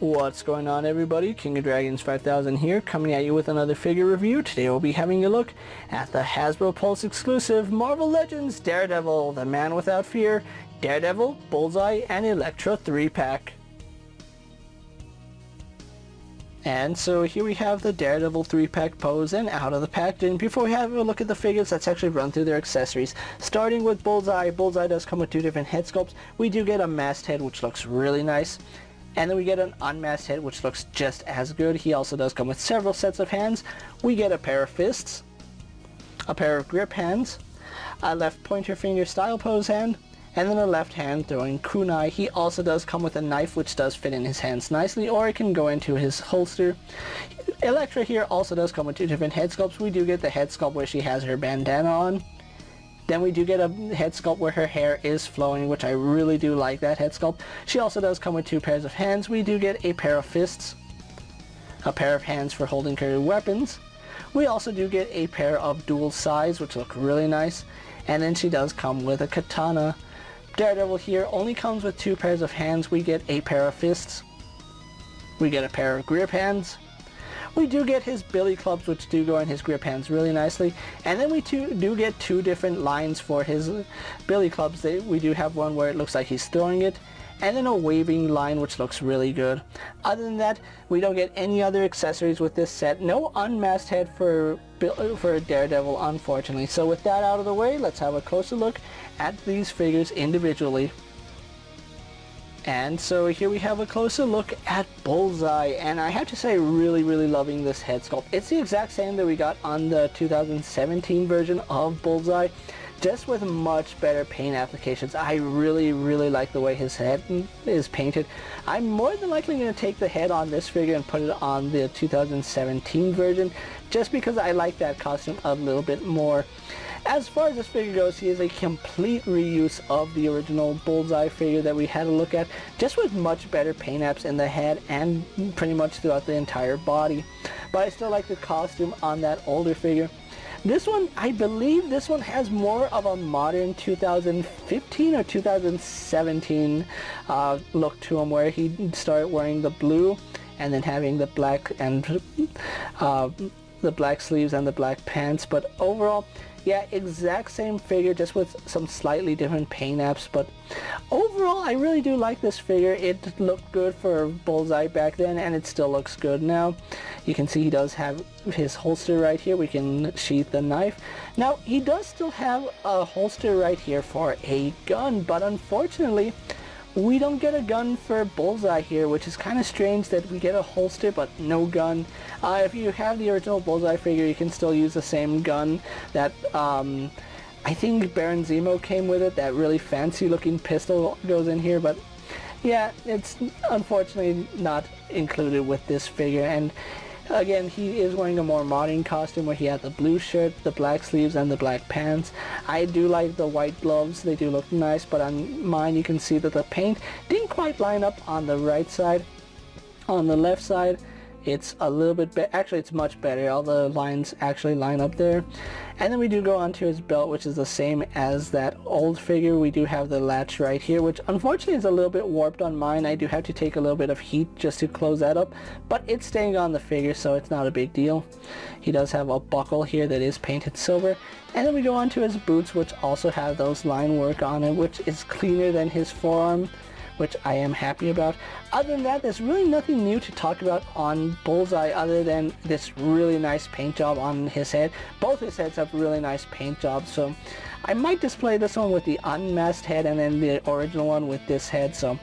What's going on, everybody? King of Dragons 5000 here, coming at you with another figure review. Today we'll be having a look at the Hasbro Pulse exclusive Marvel Legends Daredevil, the Man Without Fear, Daredevil, Bullseye, and Elektra 3-pack. And so here we have the Daredevil 3-pack pose and out of the pack. And before we have a look at the figures, let's actually run through their accessories. Starting with Bullseye. Bullseye does come with two different head sculpts. We do get a masked head, which looks really nice. And then we get an unmasked head, which looks just as good. He also does come with several sets of hands. We get a pair of fists, a pair of grip hands, a left pointer finger style pose hand, and then a left hand throwing kunai. He also does come with a knife, which does fit in his hands nicely, or it can go into his holster. Elektra here also does come with two different head sculpts. We do get the head sculpt where she has her bandana on. Then we do get a head sculpt where her hair is flowing, which I really do like that head sculpt. She also does come with two pairs of hands. We do get a pair of fists, a pair of hands for holding her weapons. We also do get a pair of dual scythes, which look really nice. And then she does come with a katana. Daredevil here only comes with two pairs of hands. We get a pair of fists. We get a pair of grip hands. We do get his billy clubs, which do go in his grip hands really nicely. And then we do get two different lines for his billy clubs. We do have one where it looks like he's throwing it, and then a waving line, which looks really good. Other than that, we don't get any other accessories with this set. No unmasked head for Daredevil, unfortunately. So with that out of the way, let's have a closer look at these figures individually. And so here we have a closer look at Bullseye, and I have to say, really loving this head sculpt. It's the exact same that we got on the 2017 version of Bullseye, just with much better paint applications. I really like the way his head is painted. I'm more than likely going to take the head on this figure and put it on the 2017 version, just because I like that costume a little bit more. As far as this figure goes, he is a complete reuse of the original Bullseye figure that we had a look at, just with much better paint apps in the head and pretty much throughout the entire body. But I still like the costume on that older figure. This one, I believe this one has more of a modern 2015 or 2017 look to him, where he started wearing the blue and then having the black and the black sleeves and the black pants. But overall, yeah, exact same figure, just with some slightly different paint apps. But overall, I really do like this figure. It looked good for Bullseye back then, and it still looks good now. You can see he does have his holster right here. We can sheath the knife. Now, he does still have a holster right here for a gun, but unfortunately, we don't get a gun for Bullseye here, which is kind of strange that we get a holster but no gun. If you have the original Bullseye figure, you can still use the same gun that I think Baron Zemo came with it. That really fancy looking pistol goes in here, but yeah, it's unfortunately not included with this figure. And again, he is wearing a more modern costume where he had the blue shirt, the black sleeves, and the black pants. I do like the white gloves. They do look nice, but on mine you can see that the paint didn't quite line up on the right side. On the left side, it's a little bit better. Actually, it's much better. All the lines actually line up there. And then we do go on to his belt, which is the same as that old figure. We do have the latch right here, which unfortunately is a little bit warped on mine. I do have to take a little bit of heat just to close that up, but it's staying on the figure, so it's not a big deal. He does have a buckle here that is painted silver. And then we go on to his boots, which also have those line work on it, which is cleaner than his forearm, which I am happy about. Other than that, there's really nothing new to talk about on Bullseye other than this really nice paint job on his head. Both his heads have really nice paint jobs, so I might display this one with the unmasked head and then the original one with this head. So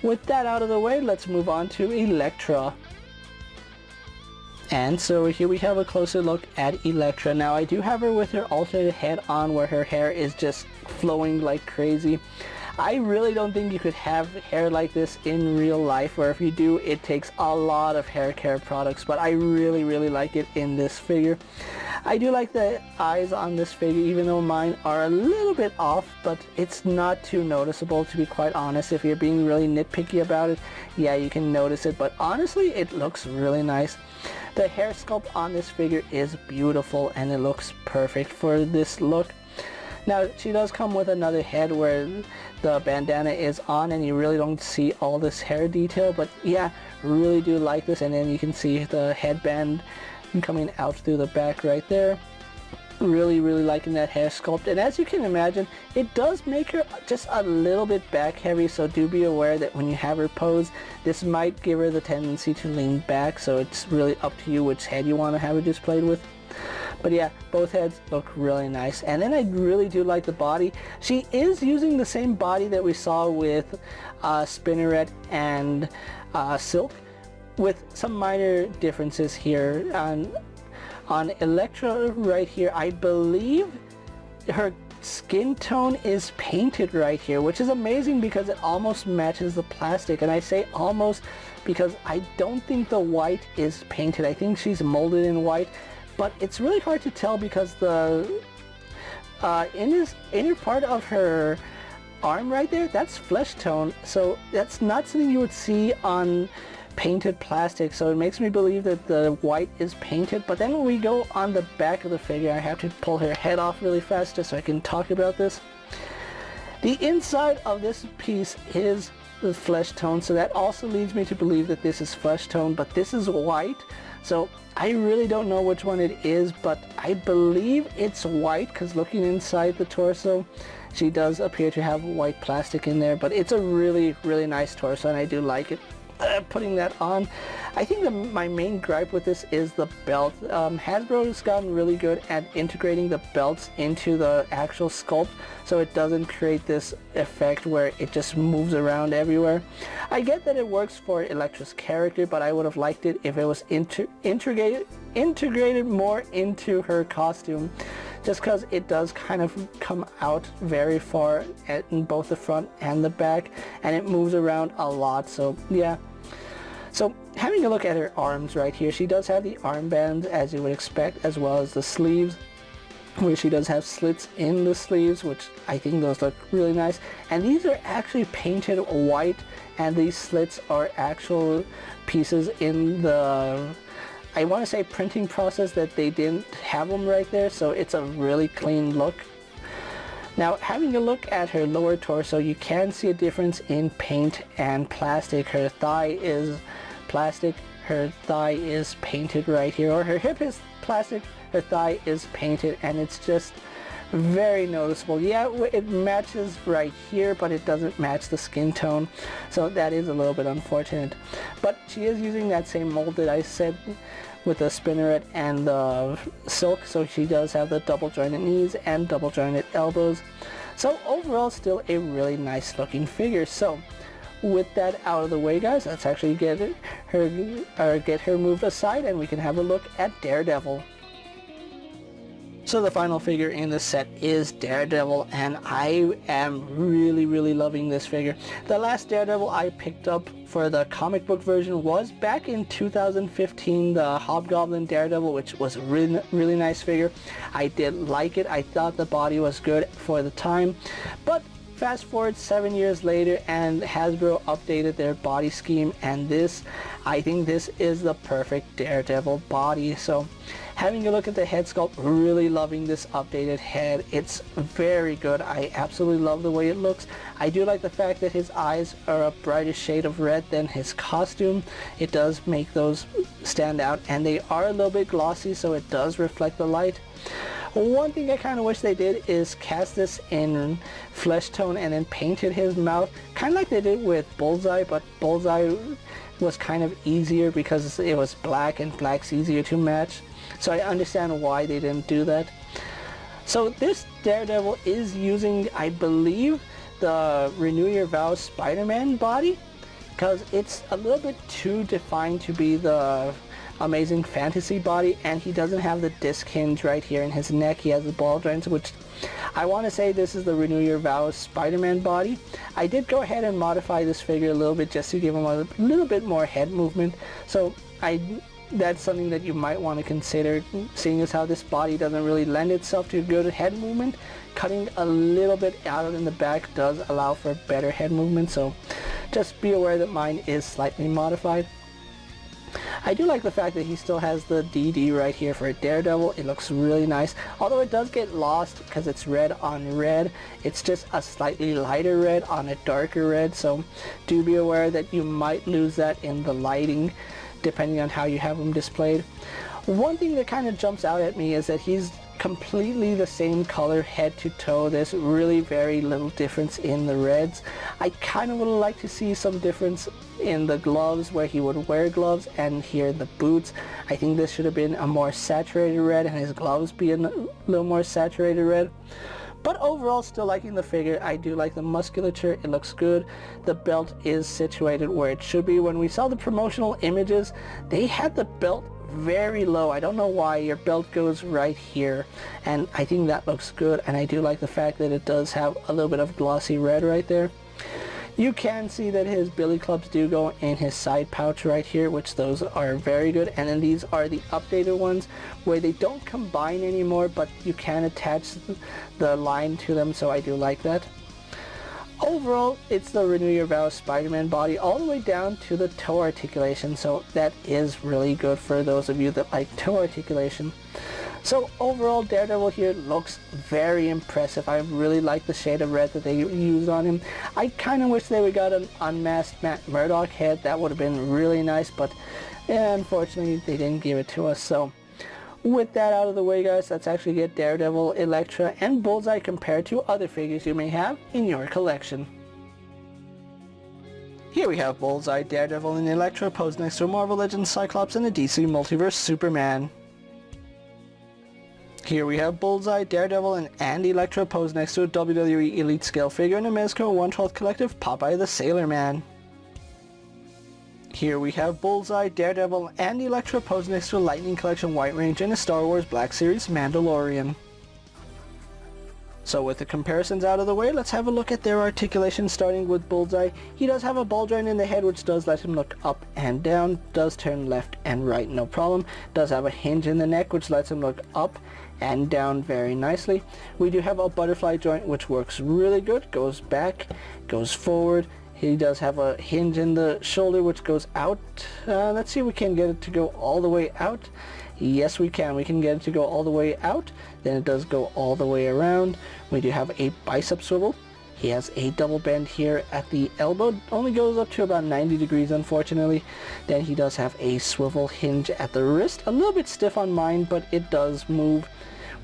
with that out of the way, let's move on to Elektra. And so here we have a closer look at Elektra. Now, I do have her with her alternate head on, where her hair is just flowing like crazy. I really don't think you could have hair like this in real life, or if you do, it takes a lot of hair care products, but I really like it in this figure. I do like the eyes on this figure, even though mine are a little bit off, but it's not too noticeable, to be quite honest. If you're being really nitpicky about it, yeah, you can notice it, but honestly, it looks really nice. The hair sculpt on this figure is beautiful, and it looks perfect for this look. Now she does come with another head where the bandana is on and you really don't see all this hair detail, but yeah, really do like this. And then you can see the headband coming out through the back right there. Really liking that hair sculpt, and as you can imagine, it does make her just a little bit back heavy, so do be aware that when you have her pose, this might give her the tendency to lean back, so it's really up to you which head you want to have it displayed with. But yeah, both heads look really nice. And then I really do like the body. She is using the same body that we saw with Spinneret and Silk, with some minor differences here. On Elektra right here, I believe her skin tone is painted right here, which is amazing because it almost matches the plastic. And I say almost because I don't think the white is painted. I think she's molded in white, but it's really hard to tell because the inner part of her arm right there, that's flesh tone, so that's not something you would see on painted plastic, so it makes me believe that the white is painted. But then when we go on the back of the figure, I have to pull her head off really fast just so I can talk about this. The inside of this piece is the flesh tone, so that also leads me to believe that this is flesh tone, but this is white, so I really don't know which one it is, but I believe it's white because looking inside the torso, she does appear to have white plastic in there. But it's a really nice torso and I do like it. Putting that on, I think my main gripe with this is the belt. Hasbro has gotten really good at integrating the belts into the actual sculpt, so it doesn't create this effect where it just moves around everywhere. I get that it works for Elektra's character, but I would have liked it if it was integrated more into her costume, just because it does kind of come out very far in both the front and the back, and it moves around a lot. So yeah. So having a look at her arms right here, she does have the armbands as you would expect, as well as the sleeves, where she does have slits in the sleeves, which I think those look really nice. And these are actually painted white, and these slits are actual pieces in the, I want to say, printing process, that they didn't have them right there, so it's a really clean look. Now, having a look at her lower torso, you can see a difference in paint and plastic. Her thigh is plastic, her thigh is painted right here, or her hip is plastic, her thigh is painted, and it's just very noticeable. Yeah, it matches right here, but it doesn't match the skin tone, so that is a little bit unfortunate. But she is using that same mold that I said with the Spinneret and the Silk, so she does have the double jointed knees and double jointed elbows. So overall, still a really nice looking figure. So with that out of the way, guys, let's actually get her moved aside and we can have a look at Daredevil. So the final figure in the set is Daredevil, and I am really loving this figure. The last Daredevil I picked up for the comic book version was back in 2015, the Hobgoblin Daredevil, which was a really nice figure. I did like it. I thought the body was good for the time, but fast forward 7 years later and Hasbro updated their body scheme, and I think this is the perfect Daredevil body. So having a look at the head sculpt, really loving this updated head. It's very good. I absolutely love the way it looks. I do like the fact that his eyes are a brighter shade of red than his costume. It does make those stand out, and they are a little bit glossy, so it does reflect the light. One thing I kind of wish they did is cast this in flesh tone and then painted his mouth, kind of like they did with Bullseye, but Bullseye was kind of easier because it was black, and black's easier to match. So I understand why they didn't do that. So this Daredevil is using, I believe, the Renew Your Vows Spider-Man body, because it's a little bit too defined to be the Amazing Fantasy body, and he doesn't have the disc hinge right here in his neck. He has the ball joints, which I want to say this is the Renew Your Vows Spider-Man body. I did go ahead and modify this figure a little bit just to give him a little bit more head movement, so that's something that you might want to consider, seeing as how this body doesn't really lend itself to good head movement. Cutting a little bit out in the back does allow for better head movement, so just be aware that mine is slightly modified. I do like the fact that he still has the DD right here for Daredevil. It looks really nice, although it does get lost because it's red on red. It's just a slightly lighter red on a darker red, so do be aware that you might lose that in the lighting depending on how you have him displayed. One thing that kind of jumps out at me is that he's completely the same color head to toe. There's really very little difference in the reds. I kind of would like to see some difference in the gloves, where he would wear gloves, and here the boots. I think this should have been a more saturated red and his gloves be a little more saturated red. But overall, still liking the figure. I do like the musculature. It looks good. The belt is situated where it should be. When we saw the promotional images, they had the belt very low. I don't know why. Your belt goes right here, and I think that looks good, and I do like the fact that it does have a little bit of glossy red right there. You can see that his billy clubs do go in his side pouch right here, which those are very good. And then these are the updated ones where they don't combine anymore, but you can attach the line to them, so I do like that. Overall, it's the Renew Your Vows Spider-Man body all the way down to the toe articulation, so that is really good for those of you that like toe articulation. So overall, Daredevil here looks very impressive. I really like the shade of red that they used on him. I kind of wish they would got an unmasked Matt Murdock head. That would have been really nice, but unfortunately they didn't give it to us. So with that out of the way, guys, let's actually get Daredevil, Elektra, and Bullseye compared to other figures you may have in your collection. Here we have Bullseye, Daredevil, and Elektra posed next to a Marvel Legends Cyclops and a DC Multiverse Superman. Here we have Bullseye, Daredevil, and Elektra posed next to a WWE Elite Scale figure and a Mezco 1/12 Collective Popeye the Sailor Man. Here we have Bullseye, Daredevil, and Elektra posed next to a Lightning Collection White Range and a Star Wars Black Series Mandalorian. So with the comparisons out of the way, let's have a look at their articulation, starting with Bullseye. He does have a ball joint in the head, which does let him look up and down, does turn left and right no problem, does have a hinge in the neck, which lets him look up and down very nicely. We do have a butterfly joint, which works really good, goes back, goes forward. He does have a hinge in the shoulder, which goes out. Let's see if we can get it to go all the way out. Yes, we can. We can get it to go all the way out. Then it does go all the way around. We do have a bicep swivel. He has a double bend here at the elbow. Only goes up to about 90 degrees, unfortunately. Then he does have a swivel hinge at the wrist. A little bit stiff on mine, but it does move.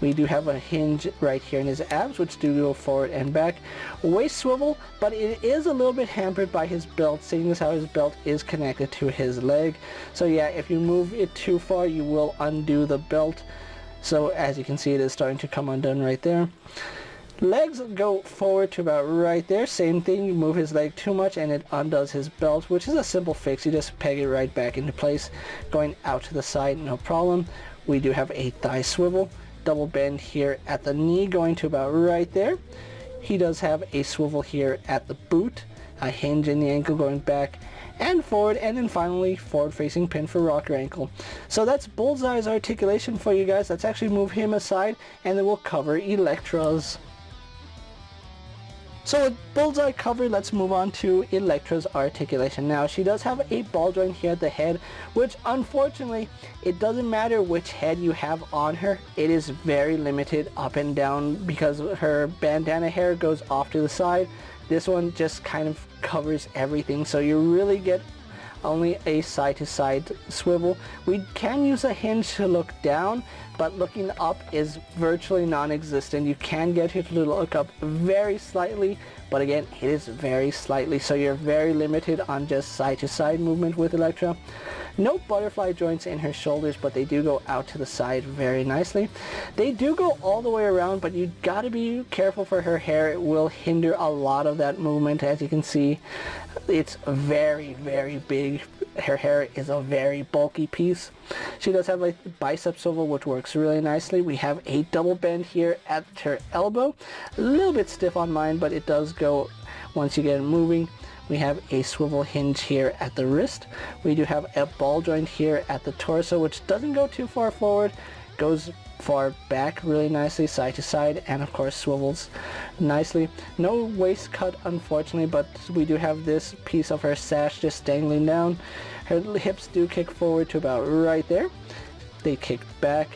We do have a hinge right here in his abs, which do go forward and back. Waist swivel, but it is a little bit hampered by his belt, seeing as how his belt is connected to his leg. So yeah, if you move it too far, you will undo the belt. So as you can see, it is starting to come undone right there. Legs go forward to about right there. Same thing, you move his leg too much and it undoes his belt, which is a simple fix. You just peg it right back into place. Going out to the side, no problem. We do have a thigh swivel. Double bend here at the knee, going to about right there. He does have a swivel here at the boot, a hinge in the ankle going back and forward, and then finally forward facing pin for rocker ankle. So that's Bullseye's articulation for you guys. Let's actually move him aside and then we'll cover Electro's. So with Bullseye covered, let's move on to Electra's articulation. Now, she does have a ball joint here at the head, which unfortunately, it doesn't matter which head you have on her. It is very limited up and down because her bandana hair goes off to the side. This one just kind of covers everything, so you really get only a side-to-side swivel. We can use a hinge to look down, but looking up is virtually non-existent. You can get her to look up very slightly, but again, it is very slightly, so you're very limited on just side-to-side movement with Elektra. No butterfly joints in her shoulders, but they do go out to the side very nicely. They do go all the way around, but you gotta be careful for her hair. It will hinder a lot of that movement. As you can see, it's very, very big. Her hair is a very bulky piece. She does have a bicep swivel, which works really nicely. We have a double bend here at her elbow. A little bit stiff on mine, but it does go once you get it moving. We have a swivel hinge here at the wrist. We do have a ball joint here at the torso, which doesn't go too far forward, goes far back really nicely, side to side, and of course swivels nicely. No waist cut, unfortunately, but we do have this piece of her sash just dangling down. Her hips do kick forward to about right there. They kick back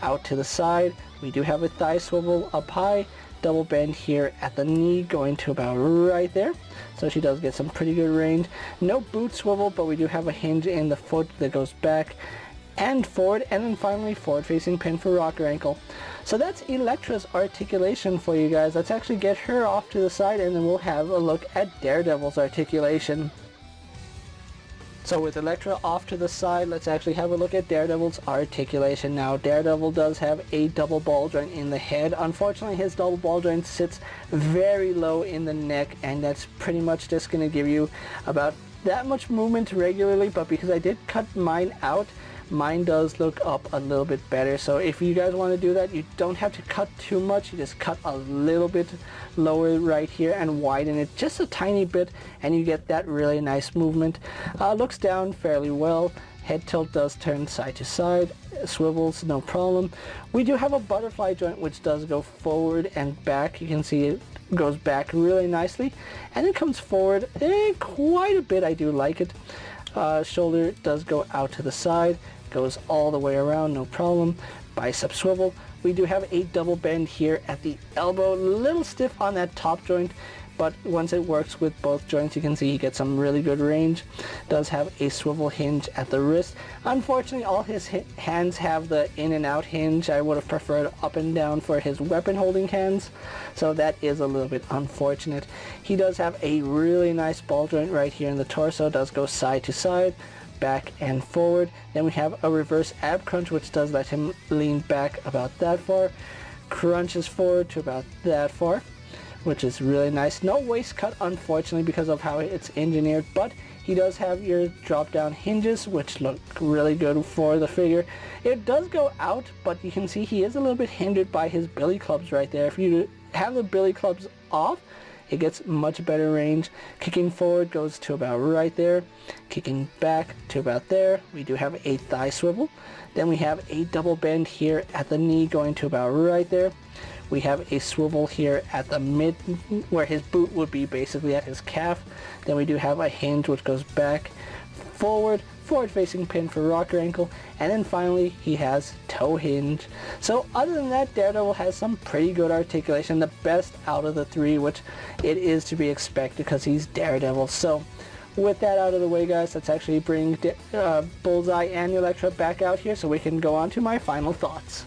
out to the side. We do have a thigh swivel up high, double bend here at the knee going to about right there. So she does get some pretty good range. No boot swivel, but we do have a hinge in the foot that goes back and forward, and then finally forward facing pin for rocker ankle. So that's Elektra's articulation for you guys. Let's actually get her off to the side and then we'll have a look at Daredevil's articulation. So with Elektra off to the side, let's actually have a look at Daredevil's articulation. Now Daredevil does have a double ball joint in the head. Unfortunately his double ball joint sits very low in the neck, and that's pretty much just going to give you about that much movement regularly, but because I did cut mine out, mine does look up a little bit better. So if you guys want to do that, you don't have to cut too much. You just cut a little bit lower right here and widen it just a tiny bit, and you get that really nice movement. Looks down fairly well. Head tilt does turn side to side. Swivels, no problem. We do have a butterfly joint which does go forward and back. You can see it goes back really nicely, and it comes forward quite a bit. I do like it. Shoulder does go out to the side, goes all the way around, no problem. Bicep swivel. We do have a double bend here at the elbow, a little stiff on that top joint, but once it works with both joints, you can see he gets some really good range. Does have a swivel hinge at the wrist. Unfortunately, all his hands have the in and out hinge. I would have preferred up and down for his weapon holding hands, so that is a little bit unfortunate. He does have a really nice ball joint right here in the torso. Does go side to side, back and forward. Then we have a reverse ab crunch, which does let him lean back about that far. Crunches forward to about that far, which is really nice. No waist cut, unfortunately, because of how it's engineered, but he does have your drop down hinges, which look really good for the figure. It does go out, but you can see he is a little bit hindered by his billy clubs right there. If you have the billy clubs off, it gets much better range. Kicking forward goes to about right there. Kicking back to about there. We do have a thigh swivel. Then we have a double bend here at the knee going to about right there. We have a swivel here at the mid, where his boot would be basically at his calf. Then we do have a hinge which goes back, forward, forward facing pin for rocker ankle, and then finally he has toe hinge. So other than that, Daredevil has some pretty good articulation, the best out of the three, which it is to be expected because he's Daredevil. So with that out of the way, guys, let's actually bring Bullseye and Elektra back out here so we can go on to my final thoughts.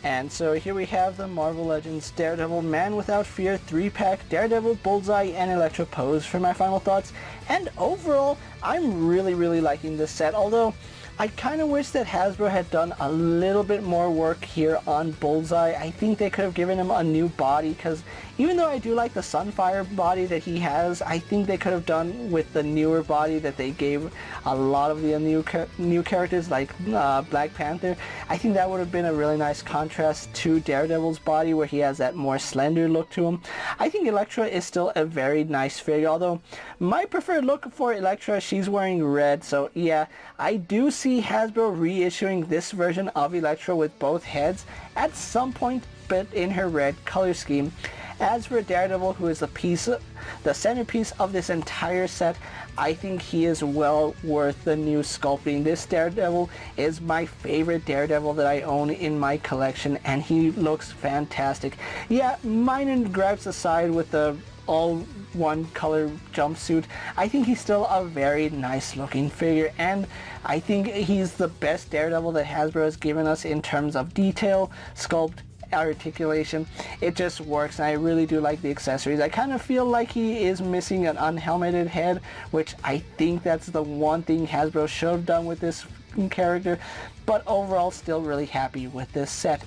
And so here we have the Marvel Legends Daredevil Man Without Fear 3-pack Daredevil, Bullseye, and Elektra pose for my final thoughts. And overall, I'm really liking this set, although I kind of wish that Hasbro had done a little bit more work here on Bullseye. I think they could have given him a new body, because even though I do like the Sunfire body that he has, I think they could have done with the newer body that they gave a lot of the new characters like Black Panther. I think that would have been a really nice contrast to Daredevil's body, where he has that more slender look to him. I think Elektra is still a very nice figure, although my preferred look for Elektra, she's wearing red, so yeah, I do see Hasbro reissuing this version of Elektra with both heads at some point, but in her red color scheme. As for Daredevil, who is the centerpiece of this entire set, I think he is well worth the new sculpting. This Daredevil is my favorite Daredevil that I own in my collection, and he looks fantastic. Yeah, minor gripes aside with the all one color jumpsuit, I think he's still a very nice looking figure, and I think he's the best Daredevil that Hasbro has given us in terms of detail, sculpt, articulation. It just works, and I really do like the accessories. I kind of feel like he is missing an unhelmeted head, which I think that's the one thing Hasbro should have done with this character, but overall still really happy with this set.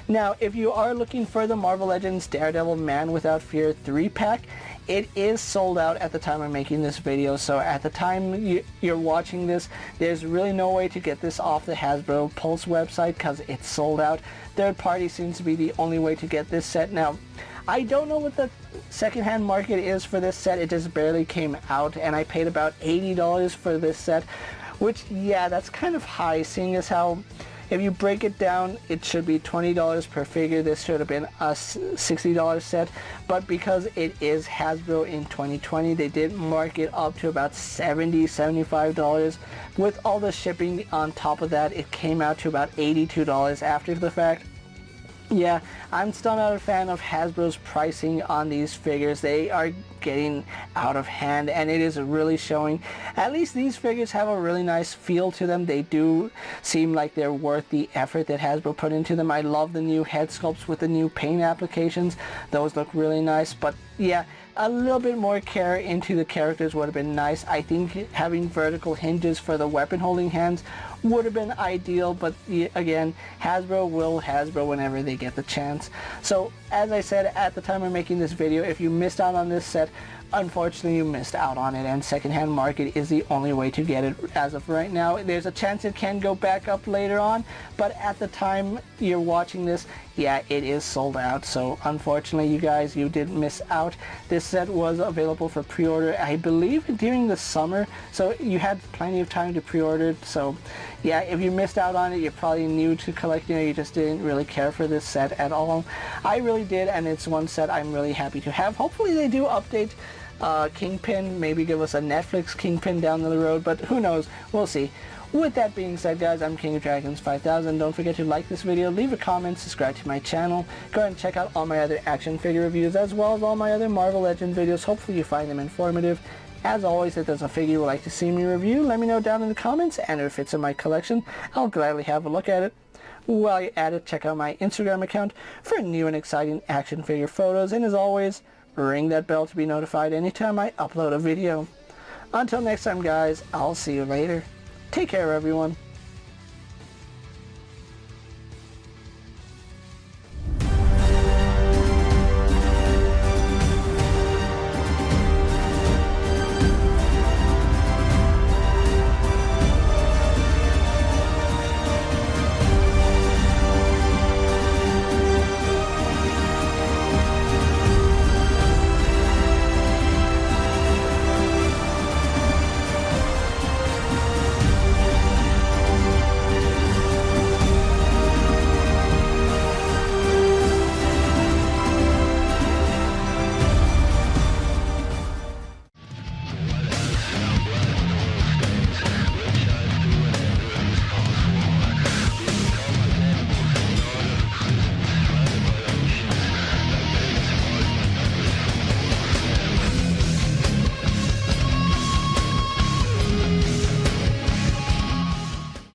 Now, if you are looking for the Marvel Legends Daredevil Man Without Fear 3-pack, it is sold out at the time I'm making this video, so at the time you're watching this, there's really no way to get this off the Hasbro Pulse website because it's sold out. Third party seems to be the only way to get this set. Now, I don't know what the secondhand market is for this set. It just barely came out, and I paid about $80 for this set, which, yeah, that's kind of high, seeing as how If you break it down, it should be $20 per figure. This should have been a $60 set, but because it is Hasbro in 2020, they did mark it up to about $70, $75. With all the shipping on top of that, it came out to about $82 after the fact. Yeah, I'm still not a fan of Hasbro's pricing on these figures. They are getting out of hand, and it is really showing. At least these figures have a really nice feel to them. They do seem like they're worth the effort that Hasbro put into them. I love the new head sculpts with the new paint applications. Those look really nice, but yeah, a little bit more care into the characters would have been nice. I think having vertical hinges for the weapon holding hands would have been ideal, but again, Hasbro will Hasbro whenever they get the chance. So as I said at the time of making this video, if you missed out on this set, unfortunately you missed out on it, and secondhand market is the only way to get it as of right now. There's a chance it can go back up later on, but at the time you're watching this, yeah, it is sold out. So unfortunately you guys, you did miss out. This set was available for pre-order, I believe, during the summer, so you had plenty of time to pre-order it. So yeah, if you missed out on it, you're probably new to collecting, or you just didn't really care for this set at all. I really did, and it's one set I'm really happy to have. Hopefully they do update Kingpin, maybe give us a Netflix Kingpin down the road, but who knows, we'll see. With that being said, guys, I'm King of Dragons 5000. Don't forget to like this video, leave a comment, subscribe to my channel. Go ahead and check out all my other action figure reviews, as well as all my other Marvel Legends videos. Hopefully you find them informative. As always, if there's a figure you would like to see me review, let me know down in the comments, and if it fits in my collection, I'll gladly have a look at it. While you're at it, check out my Instagram account for new and exciting action figure photos, and as always, ring that bell to be notified anytime I upload a video. Until next time, guys, I'll see you later. Take care, everyone.